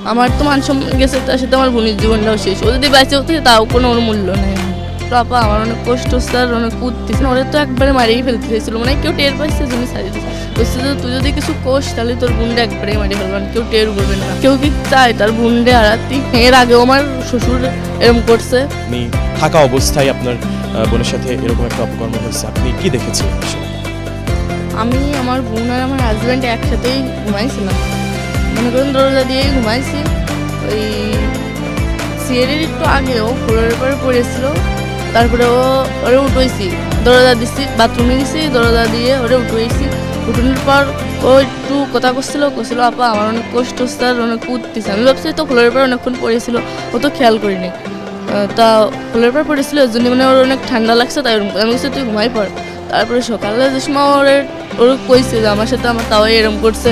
আমার তো মান সম্মান গেছে, তার সাথে আমার বোনের জীবনটাও শেষ। ও যদি বেঁচে হতো তাও কোনো ওর মূল্য নেই। আপা আমার অনেক কষ্ট হচ্ছে আর অনেক উঠতেছে, ওরা তো একবারে মারিয়ে ফেলতে চাইছিল, মানে কেউ টের পাইছে জন্য ছাড়িয়ে দিচ্ছে। বলছে যে তুই যদি কিছু কোষ তাহলে তোর বোনটা একবারে মারিয়ে ফেলবেন, কেউ টের করবে না। কেউ কি চায় তার বোনটা হারাতি? এর আগেও আমার শ্বশুর এরকম করছে। আপনি থাকা অবস্থায় আপনার বোনের সাথে এরকম একটা অপকর্ম হয়েছে, আপনি কি দেখেছিলেন আসলে? আমি আমার বোন আর আমার হাজব্যান্ড একসাথেই ঘুমাইছিলাম, মনে করেন দরজা দিয়েই ঘুমাইছি। ওই সিয়ারের একটু আগেও ফ্লোরের পরে পড়েছিল, তারপরে ওরে উঠেছি, দরজা দিচ্ছি, বাথরুমে গেছি, দরজা দিয়ে ওরে উঠেছি। উঠানোর পর ও একটু কথা করছিল আপা আমার অনেক কষ্ট হচ্ছে আর অনেক উঠতেছে। আমি ভাবছি তো ফ্লোরের পর অনেকক্ষণ পড়েছিল, ও তো খেয়াল করিনি। তা ফ্লোরের পর পড়েছিল ওর জন্য মানে ওর অনেক ঠান্ডা লাগছে, তাই আমি বলছি তুই ঘুমাই পড়। তারপরে সকালে যে সময় ওর কইছে যে আমার সাথে আমার তাও এরম করছে।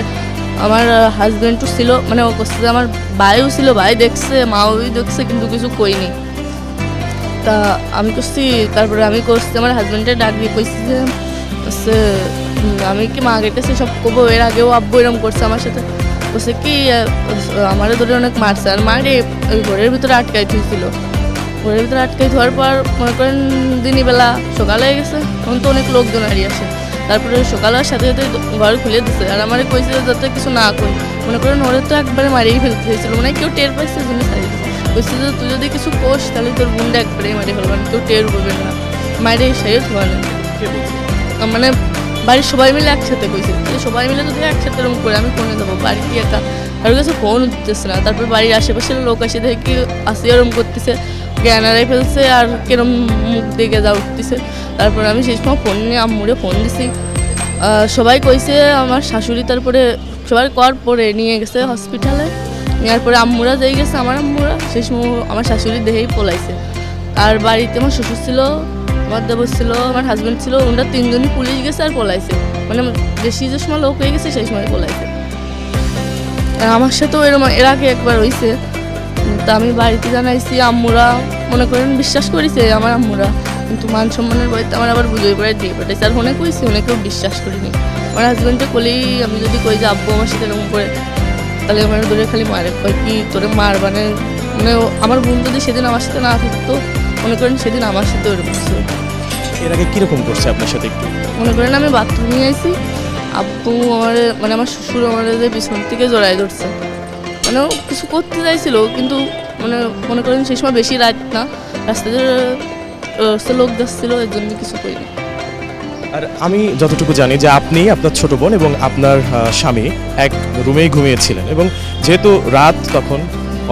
আমার হাজব্যান্ডও ছিল, মানে ও করছে যে আমার ভাইও ছিল, ভাই দেখছে, মাও দেখছে, কিন্তু কিছু কইনি। তা আমি করছি, তারপরে আমি করছি আমার হাজব্যান্ডের ডাক দিয়ে কইছি যে আমি কি মায়ের কাছে সব কবো, এর আগেও আব্বু এরম করছে আমার সাথে। বলছে কি আমারও ধরে অনেক মারছে, আর মারে ওই ঘরের ভিতরে আটকাই থুইছিল। ঘরের ভিতরে আটকাই ধোয়ার পর মনে করেন দিনই বেলা সকালে হয়ে গেছে, তখন তো অনেক লোকজন হারিয়ে আসে। তারপরে সকালের সাথে সাথে ঘর খুলে দিছে, আর আমার কইছে যাতে কিছু না করি, মনে করেন ওরা তো একবারে মারিয়ে ফেলতে হয়েছিল, মানে কেউ টের পাইছে জন্য ছাড়িয়ে দিচ্ছে। বলছে যে তুই যদি কিছু কোষ তাহলে তোর বোনটা একবারে মারিয়ে ফেলবেন, কেউ টের করবে না, মারে সেরে ধোয়া না। মানে বাড়ির সবাই মিলে একসাথে কইছে, সবাই মিলে যদি একসাথে এরকম করে আমি ফোনে দেবো, বাড়ি কি একা কারোর কাছে ফোন দিতেছে না। তারপর বাড়ির আশেপাশের লোক আসে দেখে কি আসি এরম করতেছে, জ্ঞান হারাই ফেলছে আর কিরম মুখ দিকে যা উঠতেছে। তারপর আমি সেই সময় ফোন নিয়ে আম্মুরে ফোন দিছি, সবাই কইছে আমার শাশুড়ি, তারপরে সবাই কর পরে নিয়ে গেছে হসপিটালে। নেওয়ার পরে আম্মুরা যেই গেছে, আমার আম্মুরা সেই সময় আমার শাশুড়ি দেহেই পলাইছে। আর বাড়িতে আমার শ্বশুর ছিল, আমার দেবর ছিল, আমার হাজব্যান্ড ছিল, ওনারা তিনজনই পুলিশ গেছে আর পলাইছে, মানে বেশি যে সময় লোক হয়ে গেছে সেই সময় পলাইছে। আমার সাথেও এরকম এর আগে একবার হয়েছে, তা আমি বাড়িতে জানাইছি, আম্মুরা মনে করেন বিশ্বাস করেছে আমার আম্মুরা, কিন্তু মান সম্মানের বইতে আমার আবার বুঝে পড়ে দিয়ে পাঠাইছে। আর ফোনে কইছি, অনেকেও বিশ্বাস করিনি। আমার হাজব্যান্ডকে বলেই আমি যদি কই যে আব্বু আমার সাথে এরকম করে, তাহলে আমার দূরে খালি মারে, কয় কি তোরে মার, মানে আমার বোন যদি সেদিন আমার সাথে না থাকতো, মনে করেন সেদিন আমার সাথে ওরকম ছিল। এর আগে কীরকম করছে আপনার সাথে একটু? মনে করেন আমি বাথরুমে আইছি, আব্বু আমার মানে আমার শ্বশুর আমার পিছন থেকে জড়াই ধরছে, মানে ও কিছু করতে চাইছিল, কিন্তু মানে মনে করেন সেই সময় বেশি রাত না, রাস্তাতে লোক যাচ্ছিল, এর জন্য কিছু করিনি। আর আমি যতটুকু জানি যে আপনি, আপনার ছোট বোন এবং আপনার স্বামী এক রুমেই ঘুমিয়েছিলেন, এবং যেহেতু রাত তখন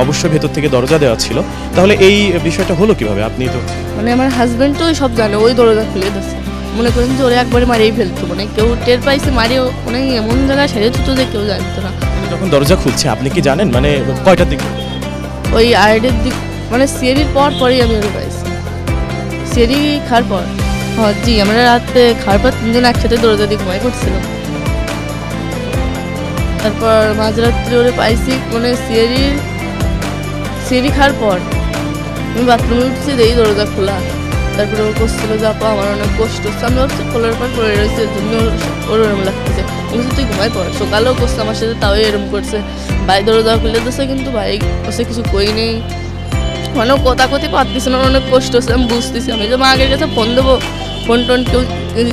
অবশ্যই ভেতর থেকে দরজা দেওয়া ছিল, তাহলে এই বিষয়টা হলো কিভাবে? আপনি তো মানে আমার হাজব্যান্ড তো সব জানে, ওই দরজা খুলে দিচ্ছে, মনে করেন যে ওরা একবারে মারিয়ে ফেলতো, মানে কেউ টের পাইছে মারিয়ে, মানে এমন জায়গায় সেরে তুতো যে কেউ জানতো না। যখন দরজা খুলছে আপনি কি জানেন, মানে কয়টার দিকে? ওই আড়াইটের দিক, মানে সিয়ারির পরেই আমি ওরা পাইছি, সিয়ারি খাওয়ার পর। হ্যাঁ জি, আমরা রাতে খাওয়ার পর তিনজন একসাথে দরজা দিয়ে ঘুমাই করছিলাম। তারপর মাঝরাত্রে ওরে পাইছি, মানে সিয়ারি খাওয়ার পর আমি বাথরুমে উঠছি, এই দরজা খোলা। তারপরে ও করছিল যে আপা আমার অনেক কষ্ট হচ্ছে, আমি ভাবছি খোলার পর পড়ে রয়েছে, এর জন্য ওর ওরম লাগতেছে। বলছি তুই ঘুমাই পড়, সকালেও করছে আমার সাথে, তাও এরম করছে। ভাই দরজা খুলে দিচ্ছে, কিন্তু ভাই ওসে কিছু কই নেই, মানে ও কথা কথি পারতেছে না, অনেক কষ্ট হচ্ছে আমি বুঝতেছি। আমি যে মা আগের কাছে ফোন দেবো, ফোন টোন কেউ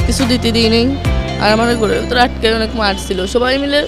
কিছু দিতে দিই নেই। আর আমার ঘরের ভিতরে আটকে অনেক মারছিল, সবাই মিলে